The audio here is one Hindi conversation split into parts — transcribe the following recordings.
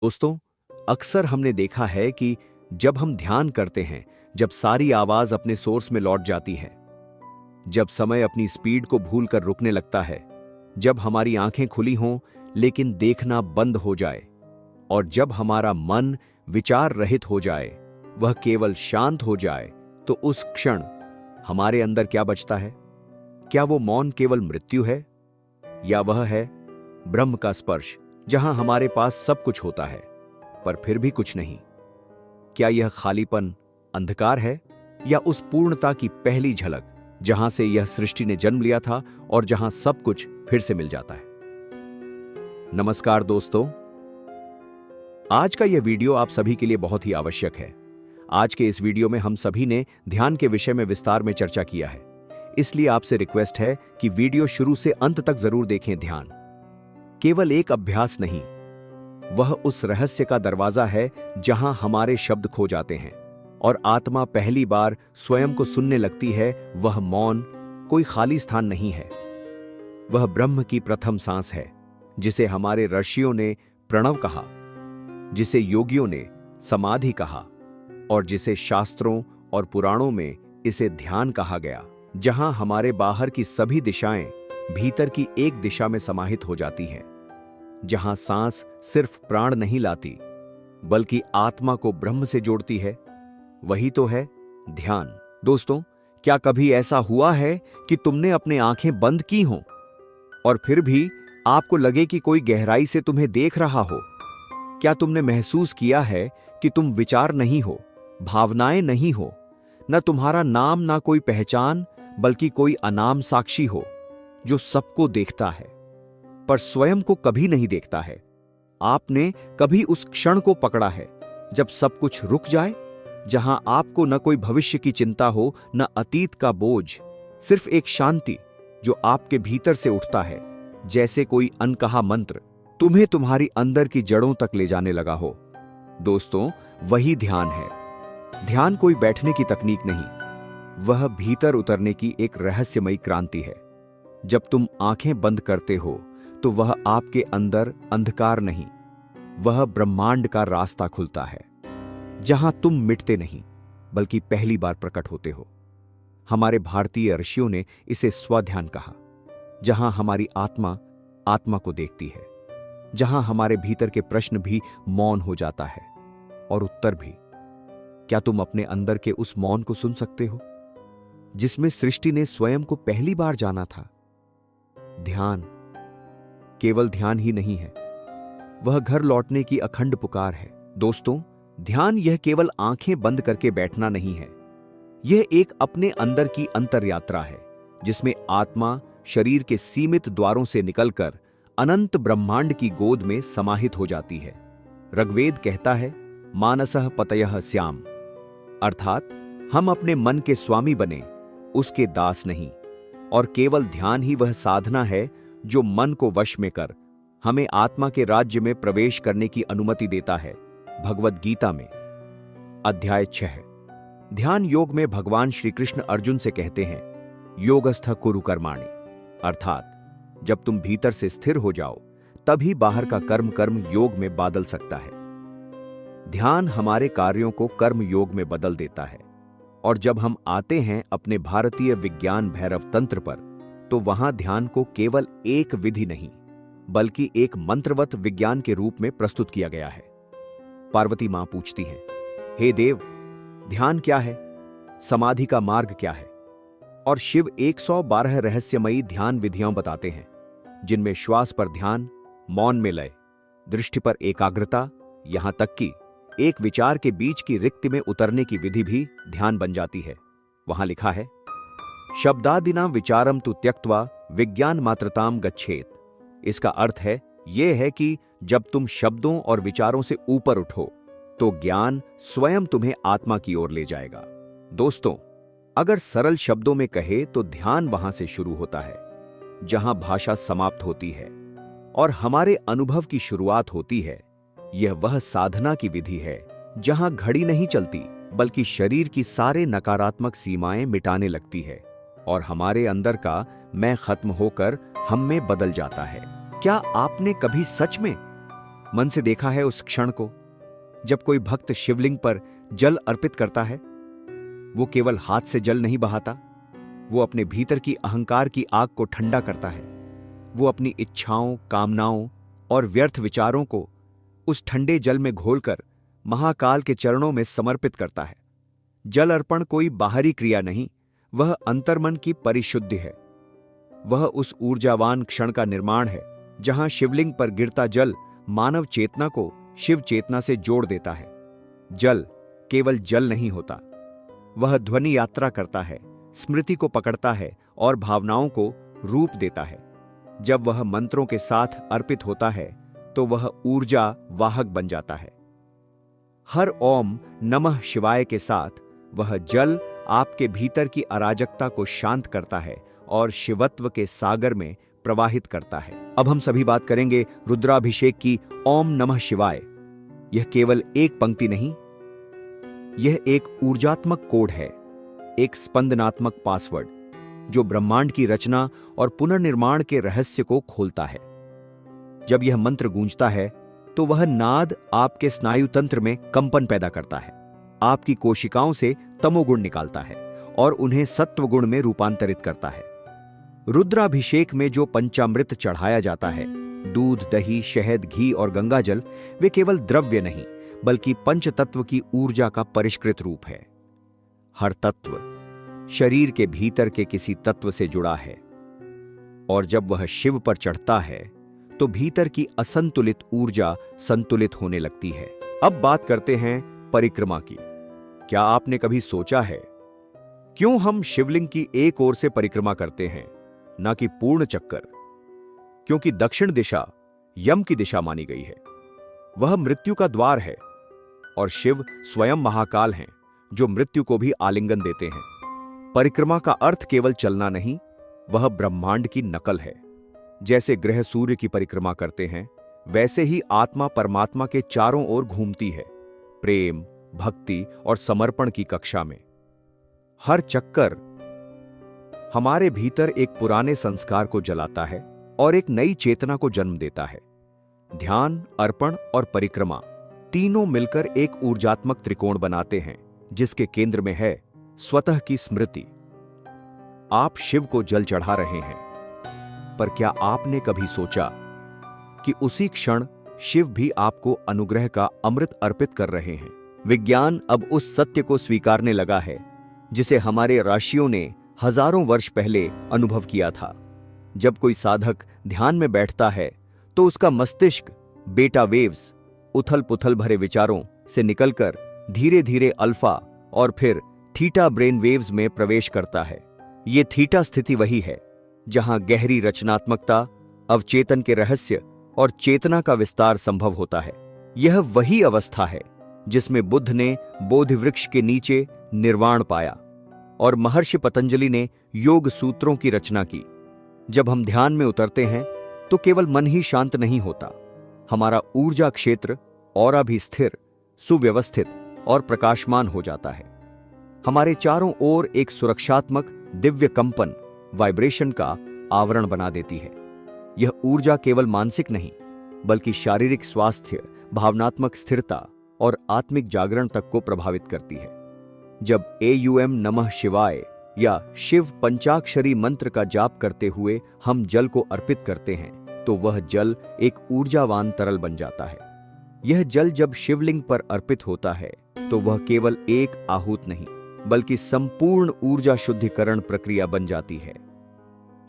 दोस्तों, अक्सर हमने देखा है कि जब हम ध्यान करते हैं, जब सारी आवाज अपने सोर्स में लौट जाती है, जब समय अपनी स्पीड को भूलकर रुकने लगता है, जब हमारी आंखें खुली हों लेकिन देखना बंद हो जाए, और जब हमारा मन विचार रहित हो जाए, वह केवल शांत हो जाए, तो उस क्षण हमारे अंदर क्या बचता है? क्या वो मौन केवल मृत्यु है, या वह है ब्रह्म का स्पर्श, जहां हमारे पास सब कुछ होता है पर फिर भी कुछ नहीं? क्या यह खालीपन अंधकार है, या उस पूर्णता की पहली झलक जहां से यह सृष्टि ने जन्म लिया था और जहां सब कुछ फिर से मिल जाता है? नमस्कार दोस्तों, आज का यह वीडियो आप सभी के लिए बहुत ही आवश्यक है। आज के इस वीडियो में हम सभी ने ध्यान के विषय में विस्तार में चर्चा किया है, इसलिए आपसे रिक्वेस्ट है कि वीडियो शुरू से अंत तक जरूर देखें। ध्यान केवल एक अभ्यास नहीं, वह उस रहस्य का दरवाजा है जहां हमारे शब्द खो जाते हैं और आत्मा पहली बार स्वयं को सुनने लगती है। वह मौन कोई खाली स्थान नहीं है, वह ब्रह्म की प्रथम सांस है, जिसे हमारे ऋषियों ने प्रणव कहा, जिसे योगियों ने समाधि कहा, और जिसे शास्त्रों और पुराणों में इसे ध्यान कहा गया, जहां हमारे बाहर की सभी दिशाएं भीतर की एक दिशा में समाहित हो जाती हैं, जहां सांस सिर्फ प्राण नहीं लाती बल्कि आत्मा को ब्रह्म से जोड़ती है। वही तो है ध्यान। दोस्तों, क्या कभी ऐसा हुआ है कि तुमने अपनी आंखें बंद की हों और फिर भी आपको लगे कि कोई गहराई से तुम्हें देख रहा हो? क्या तुमने महसूस किया है कि तुम विचार नहीं हो, भावनाएं नहीं हो, न तुम्हारा नाम, ना कोई पहचान, बल्कि कोई अनाम साक्षी हो जो सबको देखता है पर स्वयं को कभी नहीं देखता है? आपने कभी उस क्षण को पकड़ा है जब सब कुछ रुक जाए, जहां आपको न कोई भविष्य की चिंता हो, न अतीत का बोझ, सिर्फ एक शांति जो आपके भीतर से उठता है, जैसे कोई अनकहा मंत्र तुम्हें तुम्हारी अंदर की जड़ों तक ले जाने लगा हो? दोस्तों, वही ध्यान है। ध्यान कोई बैठने की तकनीक नहीं, वह भीतर उतरने की एक रहस्यमयी क्रांति है। जब तुम आंखें बंद करते हो तो वह आपके अंदर अंधकार नहीं, वह ब्रह्मांड का रास्ता खुलता है, जहां तुम मिटते नहीं बल्कि पहली बार प्रकट होते हो। हमारे भारतीय ऋषियों ने इसे स्वध्यान कहा, जहां हमारी आत्मा आत्मा को देखती है, जहां हमारे भीतर के प्रश्न भी मौन हो जाता है और उत्तर भी। क्या तुम अपने अंदर के उस मौन को सुन सकते हो, जिसमें सृष्टि ने स्वयं को पहली बार जाना था? ध्यान केवल ध्यान ही नहीं है, वह घर लौटने की अखंड पुकार है। दोस्तों, ध्यान यह केवल आंखें बंद करके बैठना नहीं है, यह एक अपने अंदर की अंतर यात्रा है, जिसमें आत्मा शरीर के सीमित द्वारों से निकलकर अनंत ब्रह्मांड की गोद में समाहित हो जाती है। ऋग्वेद कहता है, मानसः पतयः स्याम, अर्थात हम अपने मन के स्वामी बने, उसके दास नहीं। और केवल ध्यान ही वह साधना है जो मन को वश में कर हमें आत्मा के राज्य में प्रवेश करने की अनुमति देता है। भगवद गीता में अध्याय 6। ध्यान योग में भगवान श्री कृष्ण अर्जुन से कहते हैं, योगस्थ कुरु कर्माणि, अर्थात जब तुम भीतर से स्थिर हो जाओ तभी बाहर का कर्म योग में बदल सकता है। ध्यान हमारे कार्यों को कर्म योग में बदल देता है। और जब हम आते हैं अपने भारतीय विज्ञान भैरव तंत्र पर, तो वहां ध्यान को केवल एक विधि नहीं बल्कि एक मंत्रवत विज्ञान के रूप में प्रस्तुत किया गया है। पार्वती मां पूछती हैं, हे देव, ध्यान क्या है? समाधि का मार्ग क्या है? और शिव 112 रहस्यमयी ध्यान विधियां बताते हैं, जिनमें श्वास पर ध्यान, मौन में लय, दृष्टि पर एकाग्रता, यहां तक कि एक विचार के बीच की रिक्ति में उतरने की विधि भी ध्यान बन जाती है। वहां लिखा है, शब्दादिना विचारम तु त्यक्त्वा विज्ञान मात्रताम गच्छेत। इसका अर्थ है, यह है कि जब तुम शब्दों और विचारों से ऊपर उठो तो ज्ञान स्वयं तुम्हें आत्मा की ओर ले जाएगा। दोस्तों, अगर सरल शब्दों में कहे तो ध्यान वहां से शुरू होता है जहां भाषा समाप्त होती है और हमारे अनुभव की शुरुआत होती है। यह वह साधना की विधि है जहां घड़ी नहीं चलती बल्कि शरीर की सारे नकारात्मक सीमाएं मिटाने लगती है और हमारे अंदर का मैं खत्म होकर हम में बदल जाता है। क्या आपने कभी सच में मन से देखा है उस क्षण को जब कोई भक्त शिवलिंग पर जल अर्पित करता है? वो केवल हाथ से जल नहीं बहाता, वो अपने भीतर की अहंकार की आग को ठंडा करता है। वो अपनी इच्छाओं, कामनाओं और व्यर्थ विचारों को उस ठंडे जल में घोलकर महाकाल के चरणों में समर्पित करता है। जल अर्पण कोई बाहरी क्रिया नहीं, वह अंतर्मन की परिशुद्धि है। वह उस ऊर्जावान क्षण का निर्माण है जहां शिवलिंग पर गिरता जल मानव चेतना को शिव चेतना से जोड़ देता है। जल केवल जल नहीं होता, वह ध्वनि यात्रा करता है, स्मृति को पकड़ता है और भावनाओं को रूप देता है। जब वह मंत्रों के साथ अर्पित होता है तो वह ऊर्जा वाहक बन जाता है। हर ओम नमः शिवाय के साथ वह जल आपके भीतर की अराजकता को शांत करता है और शिवत्व के सागर में प्रवाहित करता है। अब हम सभी बात करेंगे रुद्राभिषेक की ओम नमः शिवाय। यह केवल एक पंक्ति नहीं, यह एक ऊर्जात्मक कोड है, एक स्पंदनात्मक पासवर्ड जो ब्रह्मांड की रचना और पुनर्निर्माण के रहस्य को खोलता है। जब यह मंत्र गूंजता है तो वह नाद आपके स्नायु तंत्र में कंपन पैदा करता है, आपकी कोशिकाओं से तमोगुण निकालता है और उन्हें सत्वगुण में रूपांतरित करता है। रुद्राभिषेक में जो पंचामृत चढ़ाया जाता है, दूध, दही, शहद, घी और गंगाजल, वे केवल द्रव्य नहीं बल्कि पंचतत्व की ऊर्जा का परिष्कृत रूप है। हर तत्व शरीर के भीतर के किसी तत्व से जुड़ा है और जब वह शिव पर चढ़ता है तो भीतर की असंतुलित ऊर्जा संतुलित होने लगती है। अब बात करते हैं परिक्रमा की। क्या आपने कभी सोचा है क्यों हम शिवलिंग की एक ओर से परिक्रमा करते हैं, ना कि पूर्ण चक्कर? क्योंकि दक्षिण दिशा यम की दिशा मानी गई है। वह मृत्यु का द्वार है और शिव स्वयं महाकाल हैं जो मृत्यु को भी आलिंगन देते हैं। परिक्रमा का अर्थ केवल चलना नहीं, वह ब्रह्मांड की नकल है। जैसे ग्रह सूर्य की परिक्रमा करते हैं, वैसे ही आत्मा परमात्मा के चारों ओर घूमती है, प्रेम, भक्ति और समर्पण की कक्षा में। हर चक्कर हमारे भीतर एक पुराने संस्कार को जलाता है और एक नई चेतना को जन्म देता है। ध्यान, अर्पण और परिक्रमा तीनों मिलकर एक ऊर्जात्मक त्रिकोण बनाते हैं जिसके केंद्र में है स्वतः की स्मृति। आप शिव को जल चढ़ा रहे हैं, पर क्या आपने कभी सोचा कि उसी क्षण शिव भी आपको अनुग्रह का अमृत अर्पित कर रहे हैं? विज्ञान अब उस सत्य को स्वीकारने लगा है जिसे हमारे ऋषियों ने हजारों वर्ष पहले अनुभव किया था। जब कोई साधक ध्यान में बैठता है तो उसका मस्तिष्क बेटा वेव्स, उथल पुथल भरे विचारों से निकलकर धीरे धीरे अल्फा और फिर थीटा ब्रेन वेव्स में प्रवेश करता है। ये थीटा स्थिति वही है जहां गहरी रचनात्मकता, अवचेतन के रहस्य और चेतना का विस्तार संभव होता है। यह वही अवस्था है जिसमें बुद्ध ने बोधि वृक्ष के नीचे निर्वाण पाया और महर्षि पतंजलि ने योग सूत्रों की रचना की। जब हम ध्यान में उतरते हैं तो केवल मन ही शांत नहीं होता, हमारा ऊर्जा क्षेत्र और भी स्थिर, सुव्यवस्थित और प्रकाशमान हो जाता है। हमारे चारों ओर एक सुरक्षात्मक दिव्य कंपन, वाइब्रेशन का आवरण बना देती है। यह ऊर्जा केवल मानसिक नहीं बल्कि शारीरिक स्वास्थ्य, भावनात्मक स्थिरता और आत्मिक जागरण तक को प्रभावित करती है। जब एयूएम नमः शिवाय या शिव पंचाक्षरी मंत्र का जाप करते हुए हम जल को अर्पित करते हैं तो वह जल एक ऊर्जावान तरल बन जाता है। यह जल जब शिवलिंग पर अर्पित होता है तो वह केवल एक आहूत नहीं बल्कि संपूर्ण ऊर्जा शुद्धिकरण प्रक्रिया बन जाती है।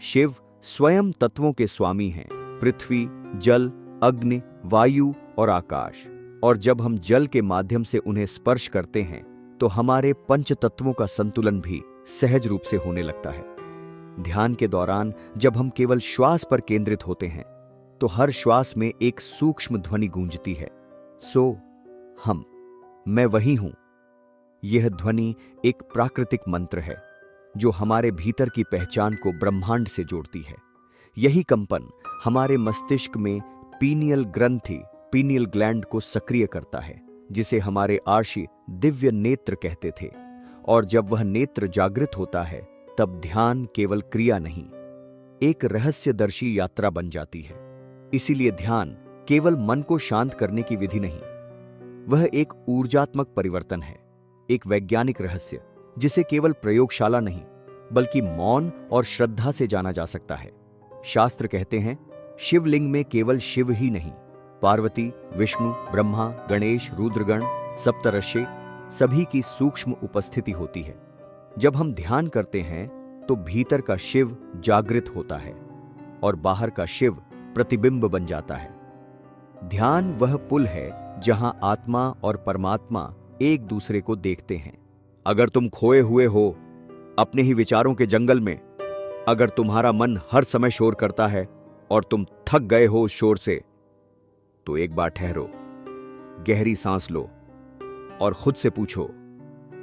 शिव स्वयं तत्वों के स्वामी हैं, पृथ्वी, जल, अग्नि, वायु और आकाश। और जब हम जल के माध्यम से उन्हें स्पर्श करते हैं तो हमारे पंच तत्वों का संतुलन भी सहज रूप से होने लगता है। ध्यान के दौरान जब हम केवल श्वास पर केंद्रित होते हैं तो हर श्वास में एक सूक्ष्म ध्वनि गूंजती है, सो हम, मैं वही हूं। यह ध्वनि एक प्राकृतिक मंत्र है जो हमारे भीतर की पहचान को ब्रह्मांड से जोड़ती है। यही कंपन हमारे मस्तिष्क में पीनियल ग्रंथि, पीनियल ग्लैंड को सक्रिय करता है, जिसे हमारे आर्षि दिव्य नेत्र कहते थे। और जब वह नेत्र जागृत होता है तब ध्यान केवल क्रिया नहीं, एक रहस्यदर्शी यात्रा बन जाती है। इसीलिए ध्यान केवल मन को शांत करने की विधि नहीं, वह एक ऊर्जात्मक परिवर्तन है, एक वैज्ञानिक रहस्य जिसे केवल प्रयोगशाला नहीं बल्कि मौन और श्रद्धा से जाना जा सकता है। शास्त्र कहते हैं, शिवलिंग में केवल शिव ही नहीं, पार्वती, विष्णु, ब्रह्मा, गणेश, रुद्रगण, सप्तऋषि सभी की सूक्ष्म उपस्थिति होती है। जब हम ध्यान करते हैं तो भीतर का शिव जागृत होता है और बाहर का शिव प्रतिबिंब बन जाता है। ध्यान वह पुल है जहां आत्मा और परमात्मा एक दूसरे को देखते हैं। अगर तुम खोए हुए हो अपने ही विचारों के जंगल में, अगर तुम्हारा मन हर समय शोर करता है और तुम थक गए हो उस शोर से, तो एक बार ठहरो, गहरी सांस लो और खुद से पूछो,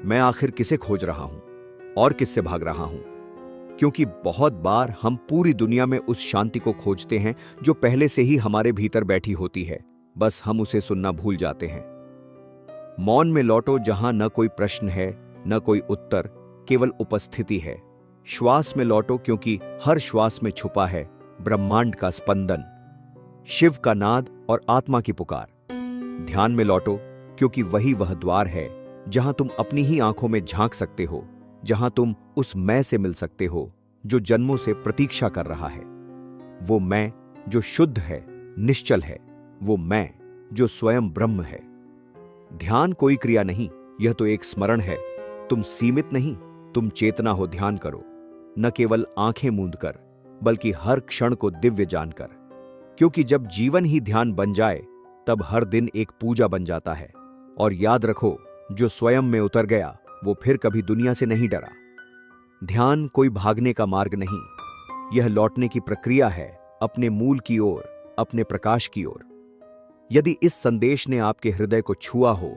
मैं आखिर किसे खोज रहा हूं और किससे भाग रहा हूं? क्योंकि बहुत बार हम पूरी दुनिया में उस शांति को खोजते हैं जो पहले से ही हमारे भीतर बैठी होती है, बस हम उसे सुनना भूल जाते हैं। मौन में लौटो जहां न कोई प्रश्न है न कोई उत्तर, केवल उपस्थिति है। श्वास में लौटो क्योंकि हर श्वास में छुपा है ब्रह्मांड का स्पंदन, शिव का नाद और आत्मा की पुकार। ध्यान में लौटो क्योंकि वही वह द्वार है जहां तुम अपनी ही आंखों में झांक सकते हो, जहां तुम उस मैं से मिल सकते हो जो जन्मों से प्रतीक्षा कर रहा है। वो मैं जो शुद्ध है, निश्चल है, वो मैं जो स्वयं ब्रह्म है। ध्यान कोई क्रिया नहीं, यह तो एक स्मरण है। तुम सीमित नहीं, तुम चेतना हो ध्यान करो, न केवल आंखें मूंद कर बल्कि हर क्षण को दिव्य जानकर। क्योंकि जब जीवन ही ध्यान बन जाए तब हर दिन एक पूजा बन जाता है। और याद रखो, जो स्वयं में उतर गया वो फिर कभी दुनिया से नहीं डरा। ध्यान कोई भागने का मार्ग नहीं, यह लौटने की प्रक्रिया है अपने मूल की ओर, अपने प्रकाश की ओर। यदि इस संदेश ने आपके हृदय को छुआ हो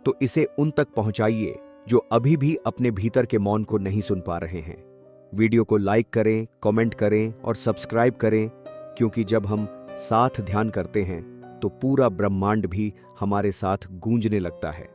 तो इसे उन तक पहुंचाइए जो अभी भी अपने भीतर के मौन को नहीं सुन पा रहे हैं। वीडियो को लाइक करें, कमेंट करें और सब्सक्राइब करें, क्योंकि जब हम साथ ध्यान करते हैं तो पूरा ब्रह्मांड भी हमारे साथ गूंजने लगता है।